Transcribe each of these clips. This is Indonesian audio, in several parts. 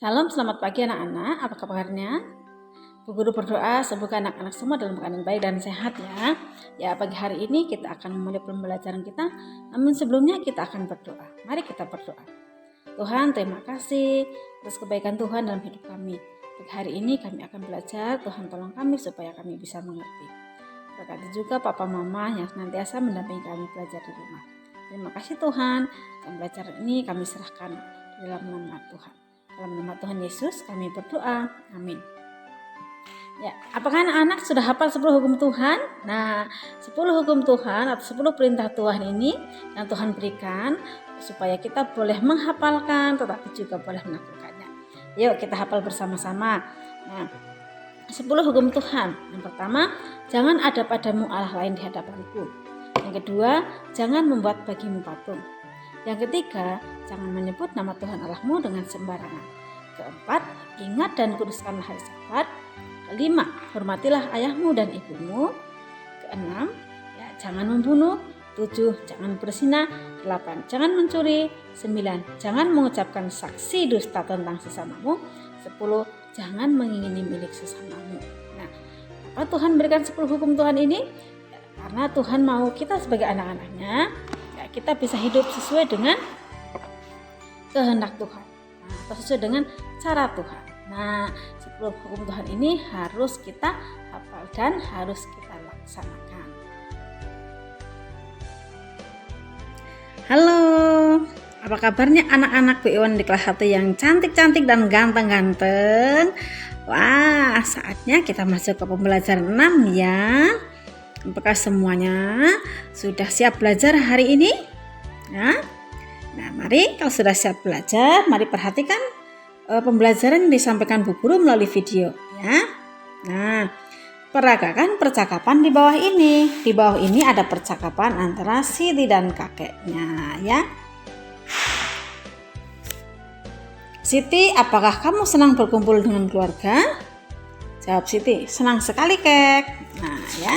Salam, selamat pagi anak-anak, apa kabarnya? Bu Guru berdoa semoga anak-anak semua dalam keadaan baik dan sehat ya. Ya, pagi hari ini kita akan memulai pembelajaran kita, namun sebelumnya kita akan berdoa. Mari kita berdoa. Tuhan, terima kasih atas kebaikan Tuhan dalam hidup kami. Pagi hari ini kami akan belajar, Tuhan tolong kami supaya kami bisa mengerti. Berkati juga Papa Mama yang senantiasa mendampingi kami belajar di rumah. Terima kasih Tuhan, dan belajar ini kami serahkan di dalam nama Tuhan. Dalam nama Tuhan Yesus kami berdoa. Amin. Ya, apakah anak-anak sudah hafal 10 hukum Tuhan? Nah, 10 hukum Tuhan atau 10 perintah Tuhan ini yang Tuhan berikan supaya kita boleh menghafalkan tetapi juga boleh melakukannya. Yuk kita hafal bersama-sama. Nah, 10 hukum Tuhan. Yang pertama, jangan ada padamu Allah lain di hadapanku. Yang kedua, jangan membuat bagimu patung. Yang ketiga, jangan menyebut nama Tuhan Allahmu dengan sembarangan. Keempat, ingat dan kuduskanlah hari Sabat. Kelima, hormatilah ayahmu dan ibumu. Keenam, jangan membunuh. 7, jangan berzina. 8, jangan mencuri. 9, jangan mengucapkan saksi dusta tentang sesamamu. 10, jangan mengingini milik sesamamu. Nah, apa Tuhan berikan 10 hukum Tuhan ini? Karena Tuhan mau kita sebagai anak-anaknya, kita bisa hidup sesuai dengan kehendak Tuhan, atau sesuai dengan cara Tuhan. Nah, 10 hukum Tuhan ini harus kita hafal dan harus kita laksanakan. Halo, apa kabarnya anak-anak Bu Iwan di kelas 1 yang cantik-cantik dan ganteng-ganteng? Wah, saatnya kita masuk ke pembelajaran 6 ya. Apakah semuanya sudah siap belajar hari ini? Ya? Nah, mari kalau sudah siap belajar, mari perhatikan pembelajaran yang disampaikan Bu Guru melalui video. Ya. Nah, peragakan percakapan di bawah ini. Di bawah ini ada percakapan antara Siti dan kakeknya. Ya. Siti, apakah kamu senang berkumpul dengan keluarga? Jawab Siti, senang sekali kek. Nah, ya.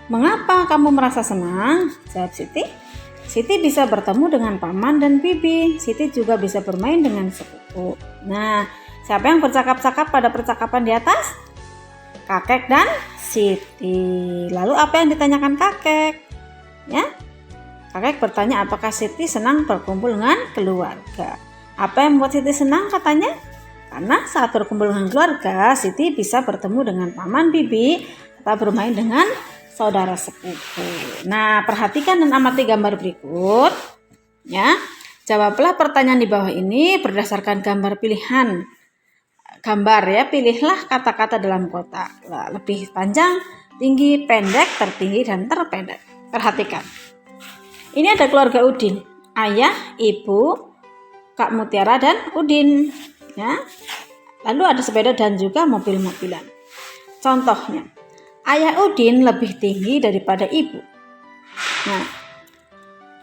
Mengapa kamu merasa senang? Jawab Siti. Siti bisa bertemu dengan paman dan bibi. Siti juga bisa bermain dengan sepupu. Nah, siapa yang bercakap-cakap pada percakapan di atas? Kakek dan Siti. Lalu apa yang ditanyakan kakek? Ya, kakek bertanya apakah Siti senang berkumpul dengan keluarga. Apa yang membuat Siti senang katanya? Karena saat berkumpul dengan keluarga, Siti bisa bertemu dengan paman bibi atau bermain dengan saudara sepupu. Nah, perhatikan dan amati gambar berikut. Ya, jawablah pertanyaan di bawah ini berdasarkan gambar pilihan. Gambar ya, pilihlah kata-kata dalam kotak. Lebih panjang, tinggi, pendek, tertinggi, dan terpendek. Perhatikan. Ini ada keluarga Udin. Ayah, ibu, Kak Mutiara, dan Udin. Ya. Lalu ada sepeda dan juga mobil-mobilan. Contohnya, ayah Udin lebih tinggi daripada ibu. Nah,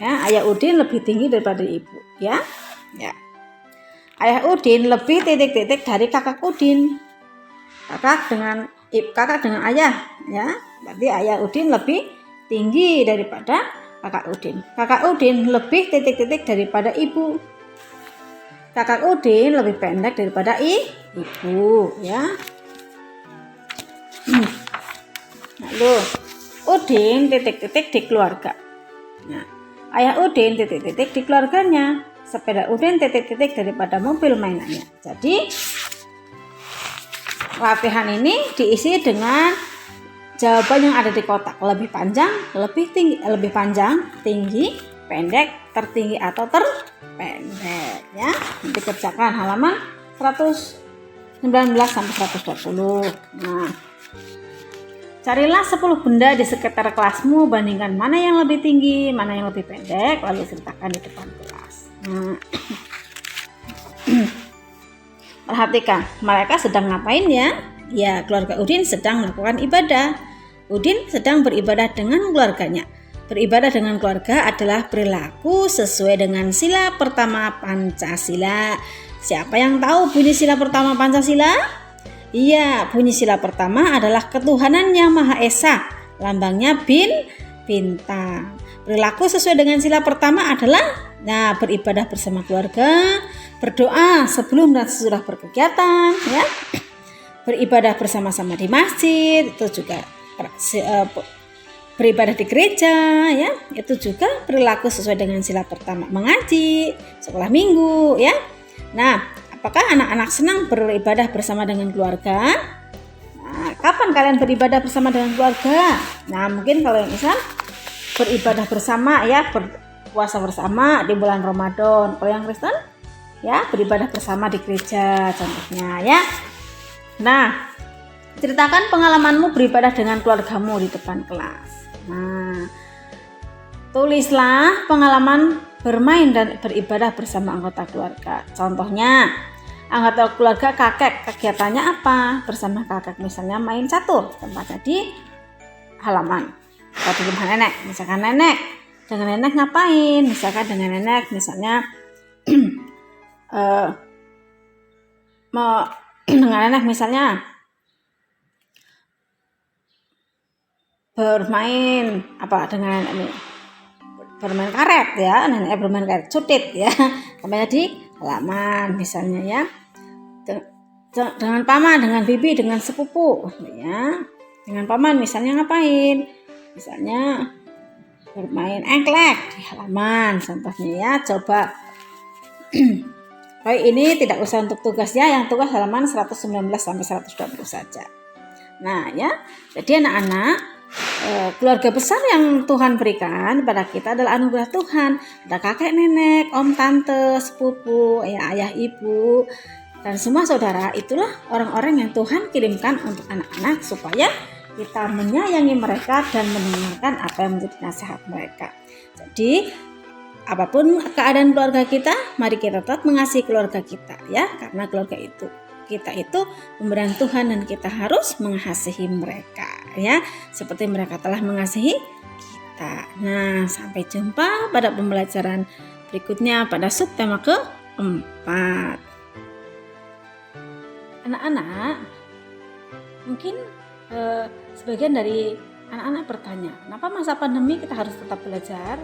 ya, ayah Udin lebih tinggi daripada ibu. Ya, ya. Ayah Udin lebih titik-titik dari kakak Udin. Kakak dengan ayah. Ya, berarti ayah Udin lebih tinggi daripada kakak Udin. Kakak Udin lebih titik-titik daripada ibu. Kakak Udin lebih pendek daripada ibu, ya. Lalu Udin titik-titik di keluarga. Nah, ayah Udin titik-titik di keluarganya. Sepeda Udin titik-titik daripada mobil mainannya. Jadi latihan ini diisi dengan jawaban yang ada di kotak. Lebih panjang, lebih tinggi, lebih panjang, tinggi, pendek, tertinggi atau terpendek ya. Nanti kerjakan halaman 119 sampai 120. Nah, carilah 10 benda di sekitar kelasmu, bandingkan mana yang lebih tinggi, mana yang lebih pendek, lalu ceritakan di depan kelas. Nah, perhatikan, mereka sedang ngapain ya? Ya, keluarga Udin sedang melakukan ibadah. Udin sedang beribadah dengan keluarganya. Beribadah dengan keluarga adalah perilaku sesuai dengan sila pertama Pancasila. Siapa yang tahu bunyi sila pertama Pancasila? Iya, bunyi sila pertama adalah ketuhanan yang Maha Esa. Lambangnya bintang. Perilaku sesuai dengan sila pertama adalah Nah, beribadah bersama keluarga, berdoa sebelum dan sesudah berkegiatan, ya. Beribadah bersama-sama di masjid, itu juga beribadah di gereja, ya. Itu juga perilaku sesuai dengan sila pertama, mengaji, sekolah minggu, ya. Nah, apakah anak-anak senang beribadah bersama dengan keluarga? Nah, kapan kalian beribadah bersama dengan keluarga? Nah, mungkin kalau yang Islam beribadah bersama, ya, puasa bersama di bulan Ramadan. Kalau yang Kristen, ya, beribadah bersama di gereja contohnya, ya. Nah, ceritakan pengalamanmu beribadah dengan keluargamu di depan kelas. Nah, tulislah pengalaman bermain dan beribadah bersama anggota keluarga. Contohnya, anggota keluarga kakek, kegiatannya apa? Bersama kakek misalnya main catur, tempatnya di halaman atau di rumah nenek. Misalkan nenek, dengan nenek ngapain? Misalkan dengan nenek misalnya dengan nenek misalnya bermain apa dengan nenek ini? Bermain karet, ya, nenek bermain karet, cutit, ya, tempatnya di halaman misalnya, ya. Dengan paman, dengan bibi, dengan sepupu, ya. Dengan paman misalnya ngapain? Misalnya bermain engklek di halaman contohnya, ya. Coba ini tidak usah untuk tugasnya, yang tugas halaman 119 sampai 120 saja. Nah, ya. Jadi anak-anak, keluarga besar yang Tuhan berikan pada kita adalah anugerah Tuhan. Ada kakek, nenek, om, tante, sepupu, ya, ayah, ibu, dan semua saudara. Itulah orang-orang yang Tuhan kirimkan untuk anak-anak supaya kita menyayangi mereka dan mendengarkan apa yang menjadi nasihat mereka. Jadi apapun keadaan keluarga kita, mari kita tetap mengasihi keluarga kita, ya, karena keluarga kita itu pemberian Tuhan dan kita harus mengasihi mereka, ya, seperti mereka telah mengasihi kita. Nah, sampai jumpa pada pembelajaran berikutnya pada subtema keempat. Anak-anak, mungkin sebagian dari anak-anak bertanya, kenapa masa pandemi kita harus tetap belajar?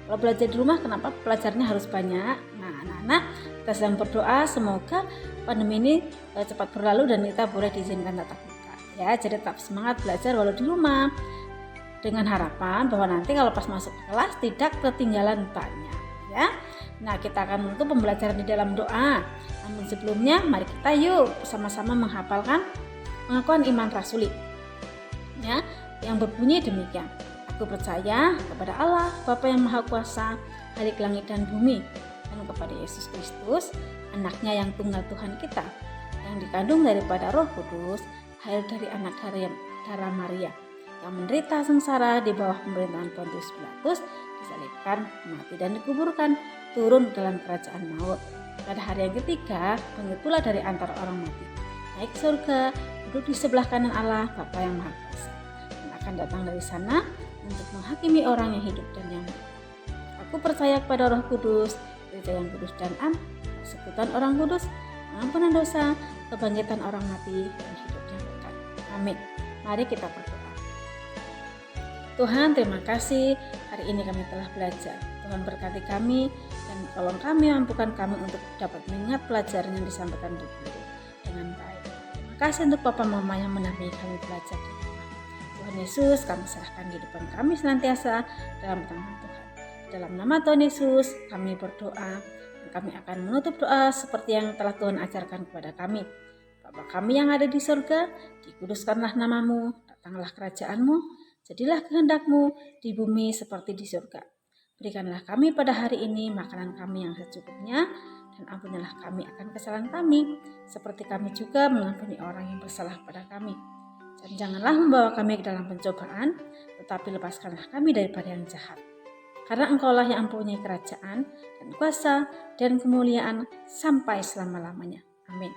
Kalau belajar di rumah, kenapa pelajarnya harus banyak? Nah, anak-anak, kita sedang berdoa semoga pandemi ini cepat berlalu dan kita boleh diizinkan tatap muka. Ya, jadi tetap semangat belajar walau di rumah, dengan harapan bahwa nanti kalau pas masuk kelas tidak ketinggalan banyak. Ya, nah kita akan menutup pembelajaran di dalam doa. Namun sebelumnya, mari kita yuk bersama-sama menghafalkan pengakuan iman rasuli, ya, yang berbunyi demikian. Aku percaya kepada Allah, Bapa yang Maha Kuasa, Khalik langit dan bumi, dan kepada Yesus Kristus, anaknya yang tunggal Tuhan kita, yang dikandung daripada Roh Kudus, hadir dari anak darah Maria, yang menderita sengsara di bawah pemerintahan Pontius Pilatus, disalibkan, mati dan dikuburkan, turun dalam kerajaan maut. Pada hari yang ketiga, bangkit pula dari antara orang mati, naik ke surga, duduk di sebelah kanan Allah, Bapa yang Maha Kuasa, dan akan datang dari sana untuk menghakimi orang yang hidup dan yang mati. Aku percaya kepada Roh Kudus, gereja yang kudus dan am, persekutuan orang kudus, pengampunan dosa, kebangkitan orang mati, dan hidup yang kekal. Amin. Mari kita berdoa. Tuhan, terima kasih hari ini kami telah belajar. Tuhan berkati kami dan tolong kami, mampukan kami untuk dapat mengingat pelajaran yang disampaikan di guru dengan baik. Terima kasih untuk Papa Mama yang menampingi kami belajar di rumah. Tuhan Yesus, kami serahkan kehidupan kami senantiasa dalam tangan Tuhan. Dalam nama Tuhan Yesus, kami berdoa dan kami akan menutup doa seperti yang telah Tuhan ajarkan kepada kami. Bapa kami yang ada di surga, dikuduskanlah namamu, datanglah kerajaanmu, jadilah kehendakmu di bumi seperti di surga. Berikanlah kami pada hari ini makanan kami yang secukupnya, dan ampunilah kami akan kesalahan kami, seperti kami juga mengampuni orang yang bersalah pada kami. Dan janganlah membawa kami ke dalam pencobaan, tetapi lepaskanlah kami daripada yang jahat. Karena Engkaulah yang mempunyai kerajaan dan kuasa dan kemuliaan sampai selama-lamanya. Amin.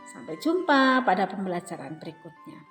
Sampai jumpa pada pembelajaran berikutnya.